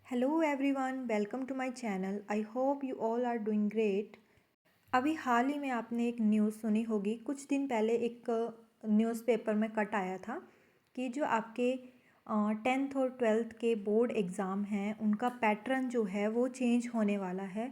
Hello everyone, welcome to my channel. I hope you all are doing great. अभी हाल ही में आपने एक न्यूज़ सुनी होगी। कुछ दिन पहले एक न्यूज़पेपर में कट आया था कि जो आपके 10th और 12th के बोर्ड एग्ज़ाम हैं उनका पैटर्न जो है वो चेंज होने वाला है।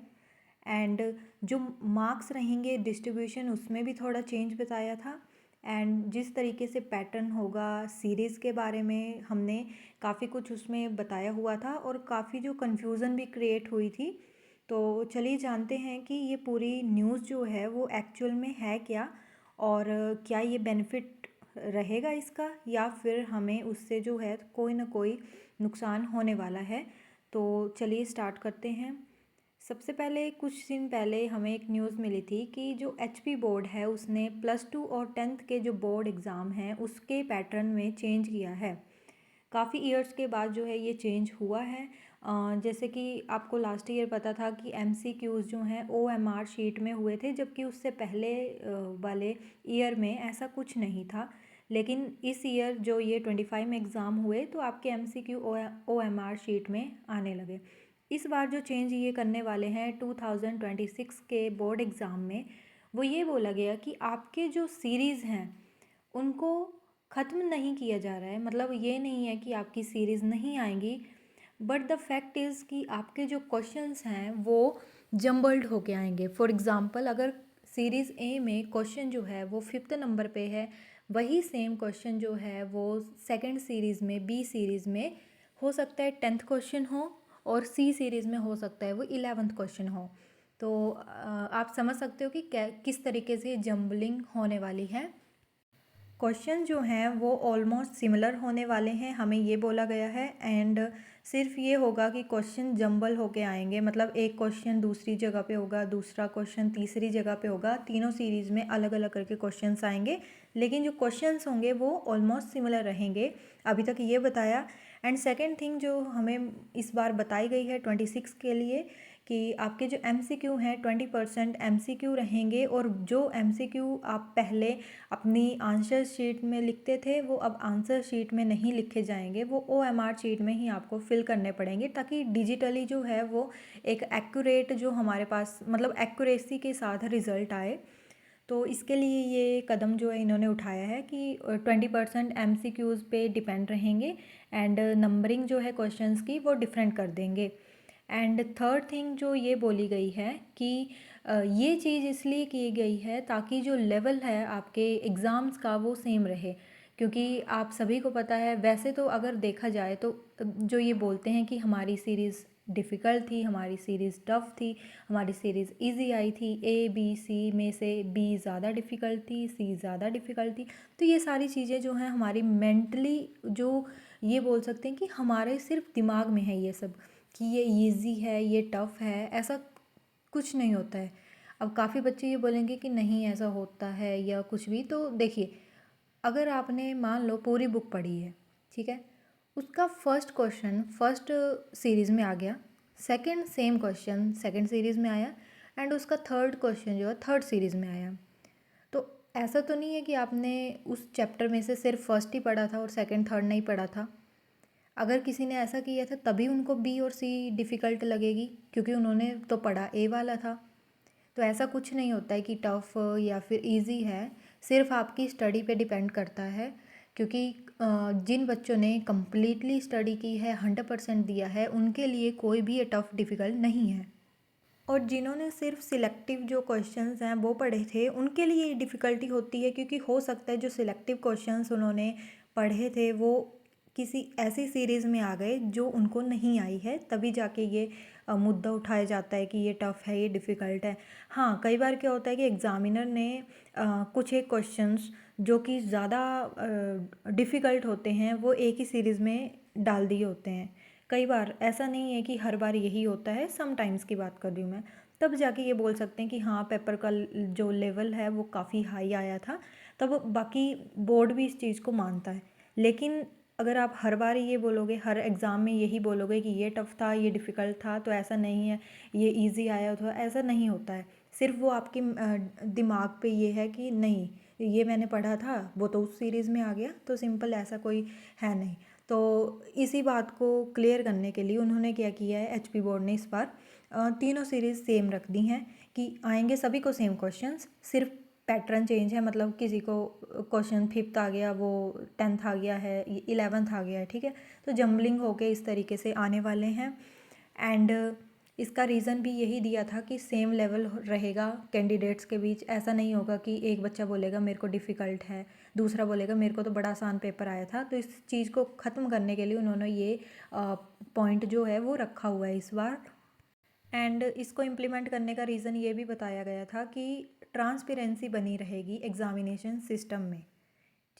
एंड जो मार्क्स रहेंगे डिस्ट्रीब्यूशन उसमें भी थोड़ा चेंज बताया था। एंड जिस तरीके से पैटर्न होगा सीरीज़ के बारे में हमने काफ़ी कुछ उसमें बताया हुआ था और काफ़ी जो कन्फ्यूज़न भी क्रिएट हुई थी। तो चलिए जानते हैं कि ये पूरी न्यूज़ जो है वो एक्चुअल में है क्या, और क्या ये बेनिफिट रहेगा इसका, या फिर हमें उससे जो है कोई ना कोई नुकसान होने वाला है। तो चलिए स्टार्ट करते हैं। सबसे पहले कुछ दिन पहले हमें एक न्यूज़ मिली थी कि जो एचपी बोर्ड है उसने +2 और 10th के जो बोर्ड एग्ज़ाम हैं उसके पैटर्न में चेंज किया है। काफ़ी ईयर्स के बाद जो है ये चेंज हुआ है। जैसे कि आपको लास्ट ईयर पता था कि एमसीक्यूज़ जो हैं ओएमआर शीट में हुए थे, जबकि उससे पहले वाले ईयर में ऐसा कुछ नहीं था। लेकिन इस ईयर जो ये 25 में एग्ज़ाम हुए तो आपके एमसीक्यू ओएमआर शीट में आने लगे। इस बार जो चेंज ये करने वाले हैं 2026 के बोर्ड एग्ज़ाम में, वो ये बोला गया कि आपके जो सीरीज़ हैं उनको ख़त्म नहीं किया जा रहा है। मतलब ये नहीं है कि आपकी सीरीज़ नहीं आएंगी, बट द फैक्ट इज़ कि आपके जो क्वेश्चंस हैं वो जम्बल्ड होके आएंगे। फॉर एग्ज़ाम्पल, अगर सीरीज़ ए में क्वेश्चन जो है वो 5th नंबर पे है, वही सेम क्वेश्चन जो है वो सेकंड सीरीज़ में बी सीरीज़ में हो सकता है 10th क्वेश्चन हो, और सी सीरीज़ में हो सकता है वो 11th क्वेश्चन हो। तो आप समझ सकते हो कि किस तरीके से जम्बलिंग होने वाली है। क्वेश्चन जो हैं वो ऑलमोस्ट सिमिलर होने वाले हैं, हमें ये बोला गया है। एंड सिर्फ ये होगा कि क्वेश्चन जंबल होके आएंगे, मतलब एक क्वेश्चन दूसरी जगह पे होगा, दूसरा क्वेश्चन तीसरी जगह पे होगा, तीनों सीरीज़ में अलग अलग करके क्वेश्चंस आएंगे, लेकिन जो क्वेश्चंस होंगे वो ऑलमोस्ट सिमिलर रहेंगे। अभी तक ये बताया। एंड सेकेंड थिंग जो हमें इस बार बताई गई है 26 के लिए, कि आपके जो एमसीक्यू हैं 20% एमसीक्यू रहेंगे, और जो एमसीक्यू आप पहले अपनी आंसर शीट में लिखते थे वो अब आंसर शीट में नहीं लिखे जाएंगे, वो ओएमआर शीट में ही आपको फिल करने पड़ेंगे, ताकि डिजिटली जो है वो एक एक्यूरेट जो हमारे पास मतलब एक्यूरेसी के साथ रिज़ल्ट आए। तो इसके लिए ये कदम जो है इन्होंने उठाया है कि 20% एम सी क्यूज़ पे डिपेंड रहेंगे, एंड नंबरिंग जो है क्वेश्चंस की वो डिफरेंट कर देंगे। एंड थर्ड थिंग जो ये बोली गई है कि ये चीज़ इसलिए की गई है ताकि जो लेवल है आपके एग्ज़ाम्स का वो सेम रहे। क्योंकि आप सभी को पता है, वैसे तो अगर देखा जाए तो जो ये बोलते हैं कि हमारी सीरीज़ डिफ़िकल्ट थी, हमारी सीरीज़ टफ़ थी, हमारी सीरीज़ इजी आई थी, ए बी सी में से बी ज़्यादा डिफ़िकल्ट थी, सी ज़्यादा डिफ़िकल्ट थी। तो ये सारी चीज़ें जो हैं हमारी मेंटली जो ये बोल सकते हैं कि हमारे सिर्फ दिमाग में है ये सब, कि ये इजी है, ये टफ़ है, ऐसा कुछ नहीं होता है। अब काफ़ी बच्चे ये बोलेंगे कि नहीं ऐसा होता है या कुछ भी। तो देखिए, अगर आपने मान लो पूरी बुक पढ़ी है, ठीक है, उसका फर्स्ट क्वेश्चन फर्स्ट सीरीज़ में आ गया, second same question second series में आया, एंड उसका थर्ड क्वेश्चन जो है थर्ड सीरीज़ में आया। तो ऐसा तो नहीं है कि आपने उस चैप्टर में से सिर्फ फर्स्ट ही पढ़ा था और सेकंड थर्ड नहीं पढ़ा था। अगर किसी ने ऐसा किया था तभी उनको बी और सी डिफ़िकल्ट लगेगी, क्योंकि उन्होंने तो पढ़ा ए वाला था। तो ऐसा कुछ नहीं होता है कि टफ़ या फिर इजी है, सिर्फ आपकी स्टडी पे डिपेंड करता है। क्योंकि जिन बच्चों ने कम्प्लीटली स्टडी की है, 100% दिया है, उनके लिए कोई भी ये टफ़ डिफ़िकल्ट नहीं है। और जिन्होंने सिर्फ सिलेक्टिव जो क्वेश्चंस हैं वो पढ़े थे उनके लिए डिफ़िकल्टी होती है, क्योंकि हो सकता है जो सिलेक्टिव क्वेश्चंस उन्होंने पढ़े थे वो किसी ऐसी सीरीज़ में आ गए जो उनको नहीं आई है, तभी जाके ये मुद्दा उठाया जाता है कि ये टफ़ है, ये डिफ़िकल्ट है। हाँ, कई बार क्या होता है कि एग्ज़ामिनर ने कुछ एक क्वेश्चंस जो कि ज़्यादा डिफ़िकल्ट होते हैं वो एक ही सीरीज़ में डाल दिए होते हैं। कई बार ऐसा नहीं है कि हर बार यही होता है, समटाइम्स की बात कर रही हूँ मैं। तब जाके ये बोल सकते हैं कि हाँ, पेपर का जो लेवल है वो काफ़ी हाई आया था, तब बाकी बोर्ड भी इस चीज़ को मानता है। लेकिन अगर आप हर बार ये बोलोगे, हर एग्ज़ाम में यही बोलोगे कि ये टफ़ था, ये डिफ़िकल्ट था, तो ऐसा नहीं है, ये ईज़ी आया, तो ऐसा नहीं होता है। सिर्फ वो आपके दिमाग पे ये है कि नहीं, ये मैंने पढ़ा था, वो तो उस सीरीज़ में आ गया, तो सिंपल, ऐसा कोई है नहीं। तो इसी बात को क्लियर करने के लिए उन्होंने क्या किया है, एचपी बोर्ड ने इस बार तीनों सीरीज़ सेम रख दी हैं कि आएंगे सभी को सेम क्वेश्चंस, सिर्फ पैटर्न चेंज है। मतलब किसी को क्वेश्चन 5th आ गया, वो 10th आ गया है, 11th आ गया है, ठीक है। तो जम्बलिंग होके इस तरीके से आने वाले हैं। एंड इसका रीज़न भी यही दिया था कि सेम लेवल रहेगा कैंडिडेट्स के बीच। ऐसा नहीं होगा कि एक बच्चा बोलेगा मेरे को डिफ़िकल्ट है, दूसरा बोलेगा मेरे को तो बड़ा आसान पेपर आया था। तो इस चीज़ को ख़त्म करने के लिए उन्होंने ये पॉइंट जो है वो रखा हुआ है इस बार। एंड इसको इम्प्लीमेंट करने का रीज़न ये भी बताया गया था कि ट्रांसपेरेंसी बनी रहेगी एग्ज़ामिनेशन सिस्टम में,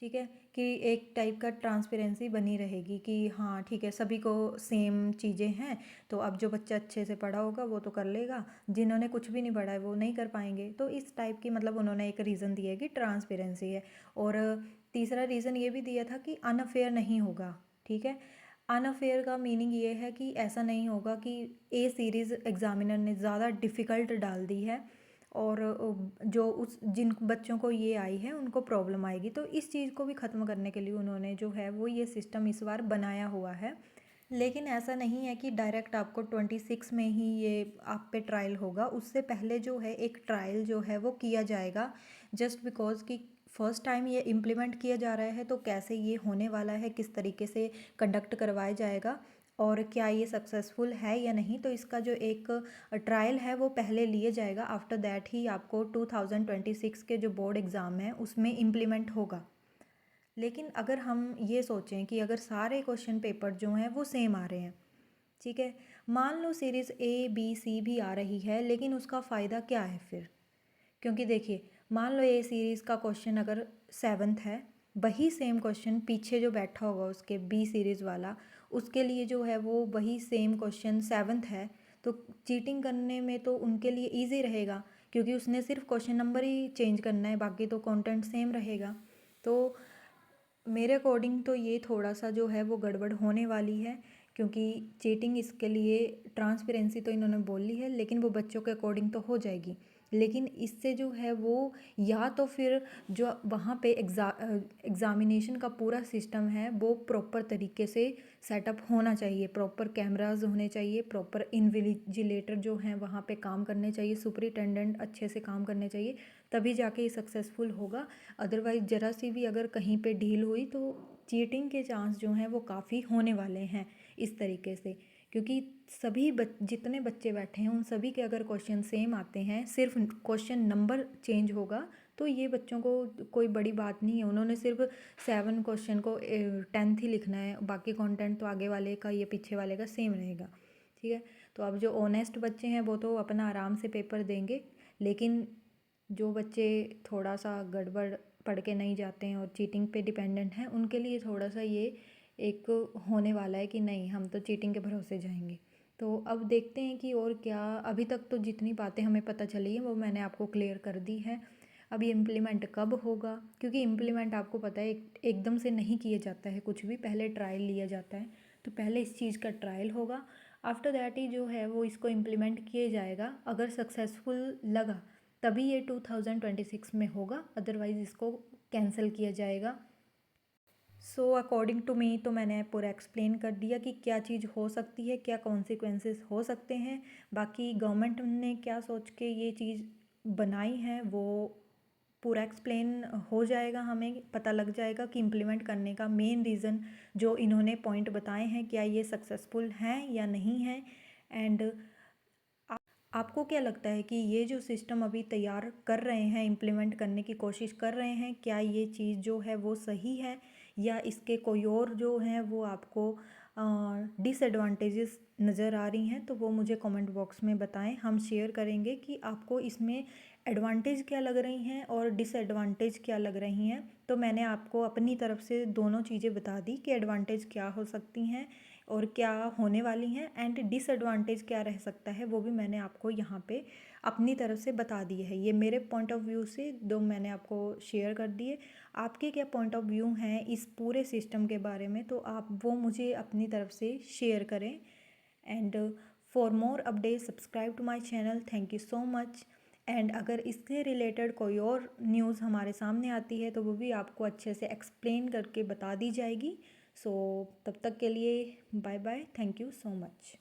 ठीक है। कि एक टाइप का ट्रांसपेरेंसी बनी रहेगी कि हाँ ठीक है, सभी को सेम चीज़ें हैं। तो अब जो बच्चा अच्छे से पढ़ा होगा वो तो कर लेगा, जिन्होंने कुछ भी नहीं पढ़ा है वो नहीं कर पाएंगे। तो इस टाइप की मतलब उन्होंने एक रीज़न दिया है कि ट्रांसपेरेंसी है। और तीसरा रीज़न ये भी दिया था कि अनफेयर नहीं होगा, ठीक है। अनफेयर का मीनिंग ये है कि ऐसा नहीं होगा कि ए सीरीज़ एग्ज़ामिनर ने ज़्यादा डिफ़िकल्ट डाल दी है और जो उस जिन बच्चों को ये आई है उनको प्रॉब्लम आएगी। तो इस चीज़ को भी ख़त्म करने के लिए उन्होंने जो है वो ये सिस्टम इस बार बनाया हुआ है। लेकिन ऐसा नहीं है कि डायरेक्ट आपको 26 में ही ये आप पे ट्रायल होगा। उससे पहले जो है एक ट्रायल जो है वो किया जाएगा, जस्ट बिकॉज़ कि फ़र्स्ट टाइम ये इम्प्लीमेंट किया जा रहा है। तो कैसे ये होने वाला है, किस तरीके से कंडक्ट करवाया जाएगा और क्या ये सक्सेसफुल है या नहीं, तो इसका जो एक ट्रायल है वो पहले लिए जाएगा। आफ्टर दैट ही आपको 2026 के जो बोर्ड एग्ज़ाम है उसमें इम्प्लीमेंट होगा। लेकिन अगर हम ये सोचें कि अगर सारे क्वेश्चन पेपर जो हैं वो सेम आ रहे हैं, ठीक है। मान लो सीरीज़ ए बी सी भी आ रही है, लेकिन उसका फ़ायदा क्या है फिर? क्योंकि देखिए, मान लो ए सीरीज़ का क्वेश्चन अगर 7th है, वही सेम क्वेश्चन पीछे जो बैठा होगा उसके बी सीरीज़ वाला, उसके लिए जो है वो वही सेम क्वेश्चन 7th है। तो चीटिंग करने में तो उनके लिए ईजी रहेगा, क्योंकि उसने सिर्फ क्वेश्चन नंबर ही चेंज करना है, बाकी तो कंटेंट सेम रहेगा। तो मेरे अकॉर्डिंग तो ये थोड़ा सा जो है वो गड़बड़ होने वाली है, क्योंकि चीटिंग इसके लिए ट्रांसपेरेंसी तो इन्होंने बोल ली है, लेकिन वो बच्चों के अकॉर्डिंग तो हो जाएगी। लेकिन इससे जो है वो या तो फिर जो वहाँ पे एग्ज़ामिनेशन का पूरा सिस्टम है वो प्रॉपर तरीके से सेटअप होना चाहिए, प्रॉपर कैमराज होने चाहिए, प्रॉपर इन्विजिलेटर जो हैं वहाँ पे काम करने चाहिए, सुपरिटेंडेंट अच्छे से काम करने चाहिए, तभी जाके ये सक्सेसफुल होगा। अदरवाइज़ ज़रा सी भी अगर कहीं पे ढील हुई तो चीटिंग के चांस जो हैं वो काफ़ी होने वाले हैं इस तरीके से। क्योंकि सभी जितने बच्चे बैठे हैं उन सभी के अगर क्वेश्चन सेम आते हैं, सिर्फ क्वेश्चन नंबर चेंज होगा, तो ये बच्चों को कोई बड़ी बात नहीं है। उन्होंने सिर्फ 7 क्वेश्चन को 10th ही लिखना है, बाकी कंटेंट तो आगे वाले का या पीछे वाले का सेम रहेगा, ठीक है। तो अब जो ऑनेस्ट बच्चे हैं वो तो अपना आराम से पेपर देंगे, लेकिन जो बच्चे थोड़ा सा गड़बड़ पढ़ के नहीं जाते हैं और चीटिंग पे डिपेंडेंट हैं, उनके लिए थोड़ा सा ये एक होने वाला है कि नहीं, हम तो चीटिंग के भरोसे जाएंगे। तो अब देखते हैं कि और क्या। अभी तक तो जितनी बातें हमें पता चली हैं वो मैंने आपको क्लियर कर दी है। अब ये इम्प्लीमेंट कब होगा, क्योंकि इम्प्लीमेंट आपको पता है एकदम से नहीं किया जाता है कुछ भी, पहले ट्रायल लिया जाता है। तो पहले इस चीज़ का ट्रायल होगा, आफ्टर दैट ही जो है वो इसको इम्प्लीमेंट किया जाएगा। अगर सक्सेसफुल लगा तभी ये 2026 में होगा, अदरवाइज़ इसको कैंसिल किया जाएगा। सो अकॉर्डिंग टू मी तो मैंने पूरा एक्सप्लेन कर दिया कि क्या चीज़ हो सकती है, क्या कॉन्सिक्वेंसेस हो सकते हैं। बाकी गवर्नमेंट ने क्या सोच के ये चीज़ बनाई है वो पूरा एक्सप्लेन हो जाएगा, हमें पता लग जाएगा कि इम्प्लीमेंट करने का मेन रीज़न जो इन्होंने पॉइंट बताए हैं क्या ये सक्सेसफुल हैं या नहीं हैं। एंड आपको क्या लगता है कि ये जो सिस्टम अभी तैयार कर रहे हैं, इम्प्लीमेंट करने की कोशिश कर रहे हैं, क्या ये चीज़ जो है वो सही है, या इसके कोई और जो हैं वो आपको डिसएडवांटेजेस नज़र आ रही हैं? तो वो मुझे कमेंट बॉक्स में बताएं, हम शेयर करेंगे कि आपको इसमें एडवांटेज क्या लग रही हैं और डिसएडवांटेज क्या लग रही हैं। तो मैंने आपको अपनी तरफ से दोनों चीज़ें बता दी कि एडवांटेज क्या हो सकती हैं और क्या होने वाली हैं, एंड डिसएडवांटेज क्या रह सकता है वो भी मैंने आपको यहाँ पे अपनी तरफ से बता दिए है। ये मेरे पॉइंट ऑफ व्यू से दो मैंने आपको शेयर कर दिए। आपके क्या पॉइंट ऑफ व्यू हैं इस पूरे सिस्टम के बारे में, तो आप वो मुझे अपनी तरफ से शेयर करें। And for more update subscribe to my channel. Thank you so much. And अगर इससे रिलेटेड कोई और न्यूज़ हमारे सामने आती है तो वो भी आपको अच्छे से एक्सप्लेन करके बता दी जाएगी। सो तब तक के लिए bye bye, thank you so much.